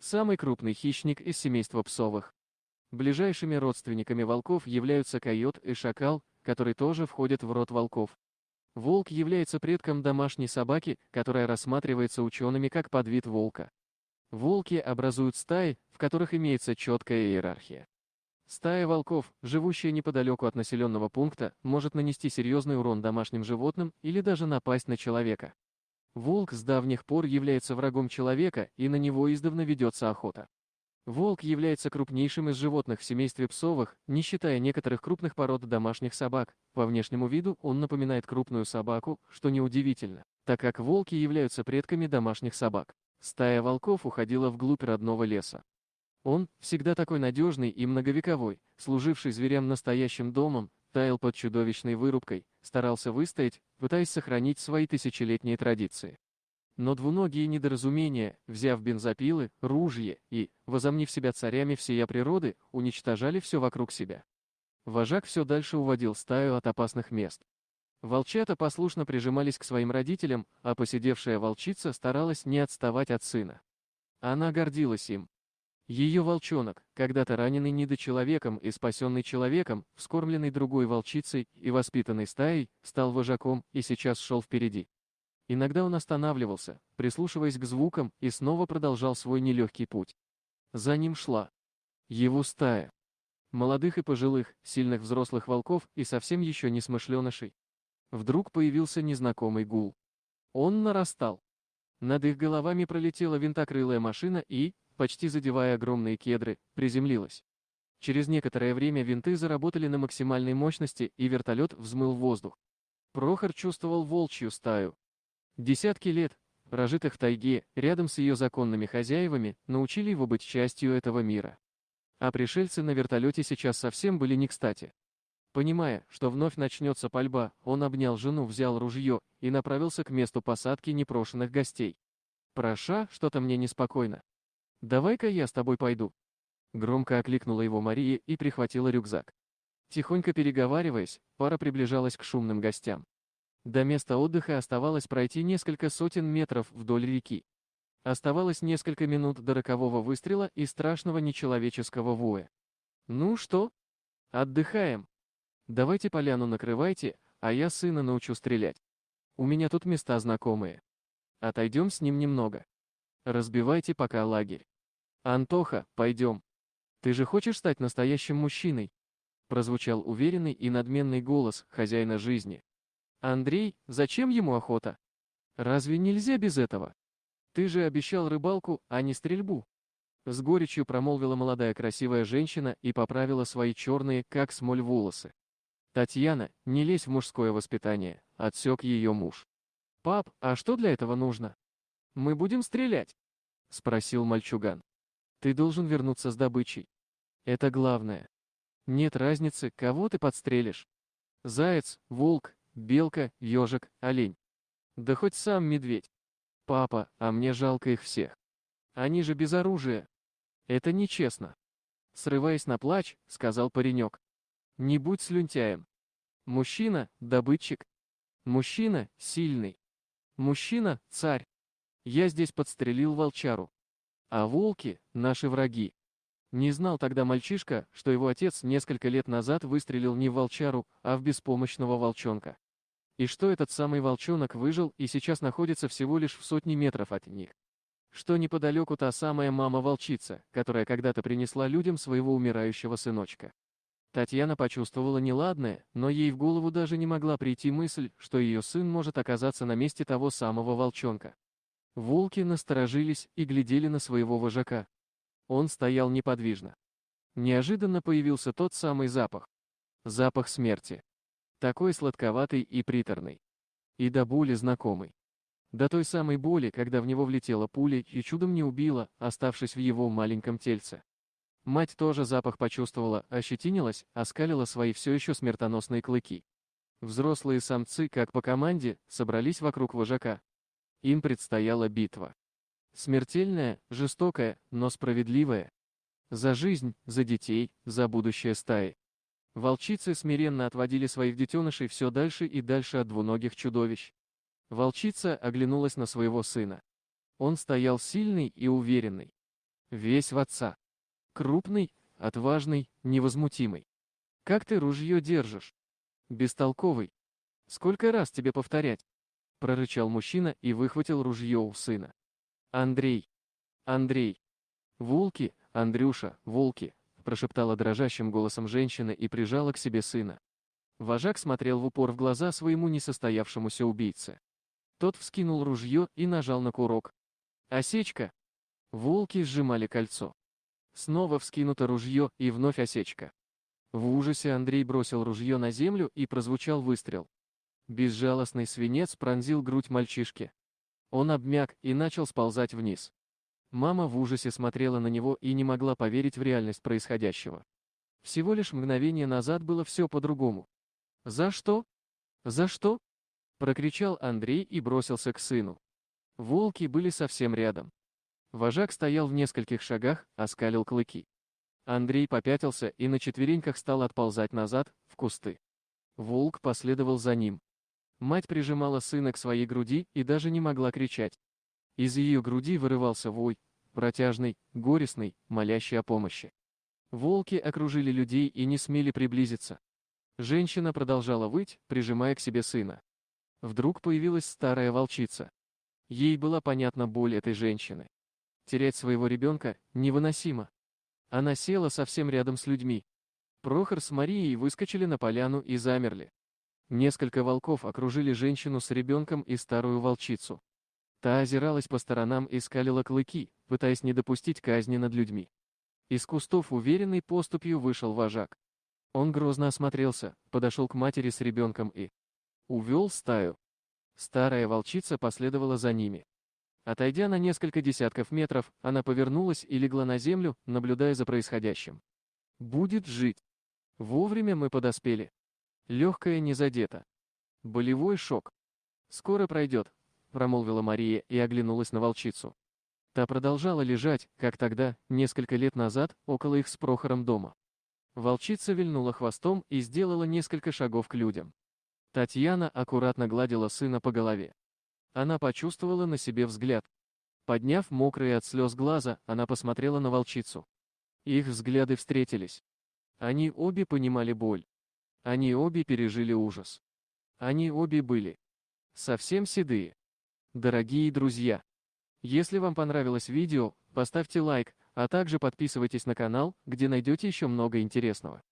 самый крупный хищник из семейства псовых. Ближайшими родственниками волков являются койот и шакал, которые тоже входят в род волков. Волк является предком домашней собаки, которая рассматривается учеными как подвид волка. Волки образуют стаи, в которых имеется четкая иерархия. Стая волков, живущая неподалеку от населенного пункта, может нанести серьезный урон домашним животным или даже напасть на человека. Волк с давних пор является врагом человека, и на него издавна ведется охота. Волк является крупнейшим из животных в семействе псовых, не считая некоторых крупных пород домашних собак. По внешнему виду он напоминает крупную собаку, что неудивительно, так как волки являются предками домашних собак. Стая волков уходила вглубь родного леса. Он, всегда такой надежный и многовековой, служивший зверям настоящим домом, таял под чудовищной вырубкой, старался выстоять, пытаясь сохранить свои тысячелетние традиции. Но двуногие недоразумения, взяв бензопилы, ружья и, возомнив себя царями всея природы, уничтожали все вокруг себя. Вожак все дальше уводил стаю от опасных мест. Волчата послушно прижимались к своим родителям, а посидевшая волчица старалась не отставать от сына. Она гордилась им. Ее волчонок, когда-то раненый недочеловеком и спасенный человеком, вскормленный другой волчицей и воспитанной стаей, стал вожаком и сейчас шел впереди. Иногда он останавливался, прислушиваясь к звукам, и снова продолжал свой нелегкий путь. За ним шла его стая. Молодых и пожилых, сильных взрослых волков и совсем еще несмышленышей. Вдруг появился незнакомый гул. Он нарастал. Над их головами пролетела винтокрылая машина и, почти задевая огромные кедры, приземлилась. Через некоторое время винты заработали на максимальной мощности, и вертолет взмыл в воздух. Прохор чувствовал волчью стаю. Десятки лет, прожитых в тайге, рядом с ее законными хозяевами, научили его быть частью этого мира. А пришельцы на вертолете сейчас совсем были не кстати. Понимая, что вновь начнется пальба, он обнял жену, взял ружье и направился к месту посадки непрошенных гостей. «Проша, что-то мне неспокойно. Давай-ка я с тобой пойду». Громко окликнула его Мария и прихватила рюкзак. Тихонько переговариваясь, пара приближалась к шумным гостям. До места отдыха оставалось пройти несколько сотен метров вдоль реки. Оставалось несколько минут до рокового выстрела и страшного нечеловеческого воя. «Ну что? Отдыхаем. Давайте поляну накрывайте, а я сына научу стрелять. У меня тут места знакомые. Отойдем с ним немного. Разбивайте пока лагерь. Антоха, пойдем. Ты же хочешь стать настоящим мужчиной?» Прозвучал уверенный и надменный голос хозяина жизни. «Андрей, зачем ему охота? Разве нельзя без этого? Ты же обещал рыбалку, а не стрельбу». С горечью промолвила молодая красивая женщина и поправила свои черные, как смоль, волосы. «Татьяна, не лезь в мужское воспитание», — отсек ее муж. «Пап, а что для этого нужно? Мы будем стрелять?» — спросил мальчуган. «Ты должен вернуться с добычей. Это главное. Нет разницы, кого ты подстрелишь. Заяц, волк, белка, ежик, олень. Да хоть сам медведь. Папа, а мне жалко их всех. Они же без оружия. Это нечестно». Срываясь на плач, сказал паренек. «Не будь слюнтяем. Мужчина — добытчик. Мужчина — сильный. Мужчина — царь. Я здесь подстрелил волчару. А волки — наши враги». Не знал тогда мальчишка, что его отец несколько лет назад выстрелил не в волчару, а в беспомощного волчонка. И что этот самый волчонок выжил и сейчас находится всего лишь в сотне метров от них. Что неподалеку та самая мама-волчица, которая когда-то принесла людям своего умирающего сыночка. Татьяна почувствовала неладное, но ей в голову даже не могла прийти мысль, что ее сын может оказаться на месте того самого волчонка. Волки насторожились и глядели на своего вожака. Он стоял неподвижно. Неожиданно появился тот самый запах. Запах смерти. Такой сладковатый и приторный. И до боли знакомый. До той самой боли, когда в него влетела пуля и чудом не убила, оставшись в его маленьком тельце. Мать тоже запах почувствовала, ощетинилась, оскалила свои все еще смертоносные клыки. Взрослые самцы, как по команде, собрались вокруг вожака. Им предстояла битва. Смертельная, жестокая, но справедливая. За жизнь, за детей, за будущее стаи. Волчицы смиренно отводили своих детенышей все дальше и дальше от двуногих чудовищ. Волчица оглянулась на своего сына. Он стоял сильный и уверенный. Весь в отца. Крупный, отважный, невозмутимый. Как ты ружье держишь? Бестолковый. Сколько раз тебе повторять? Прорычал мужчина и выхватил ружье у сына. Андрей. Андрей. Волки, Андрюша, волки, прошептала дрожащим голосом женщина и прижала к себе сына. Вожак смотрел в упор в глаза своему несостоявшемуся убийце. Тот вскинул ружье и нажал на курок. Осечка. Волки сжимали кольцо. Снова вскинуто ружье и вновь осечка. В ужасе Андрей бросил ружье на землю и прозвучал выстрел. Безжалостный свинец пронзил грудь мальчишки. Он обмяк и начал сползать вниз. Мама в ужасе смотрела на него и не могла поверить в реальность происходящего. Всего лишь мгновение назад было все по-другому. «За что? За что?» — прокричал Андрей и бросился к сыну. Волки были совсем рядом. Вожак стоял в нескольких шагах, оскалил клыки. Андрей попятился и на четвереньках стал отползать назад, в кусты. Волк последовал за ним. Мать прижимала сына к своей груди и даже не могла кричать. Из ее груди вырывался вой, протяжный, горестный, молящий о помощи. Волки окружили людей и не смели приблизиться. Женщина продолжала выть, прижимая к себе сына. Вдруг появилась старая волчица. Ей была понятна боль этой женщины. Терять своего ребенка невыносимо. Она села совсем рядом с людьми. Прохор с Марией выскочили на поляну и замерли. Несколько волков окружили женщину с ребенком и старую волчицу. Та озиралась по сторонам и скалила клыки, пытаясь не допустить казни над людьми. Из кустов уверенной поступью вышел вожак. Он грозно осмотрелся, подошел к матери с ребенком и увел стаю. Старая волчица последовала за ними. Отойдя на несколько десятков метров, она повернулась и легла на землю, наблюдая за происходящим. «Будет жить. Вовремя мы подоспели. Легкая не задета. Болевой шок. Скоро пройдет», — промолвила Мария и оглянулась на волчицу. Та продолжала лежать, как тогда, несколько лет назад, около их с Прохором дома. Волчица вильнула хвостом и сделала несколько шагов к людям. Татьяна аккуратно гладила сына по голове. Она почувствовала на себе взгляд. Подняв мокрые от слез глаза, она посмотрела на волчицу. Их взгляды встретились. Они обе понимали боль. Они обе пережили ужас. Они обе были совсем седые. Дорогие друзья, если вам понравилось видео, поставьте лайк, а также подписывайтесь на канал, где найдете еще много интересного.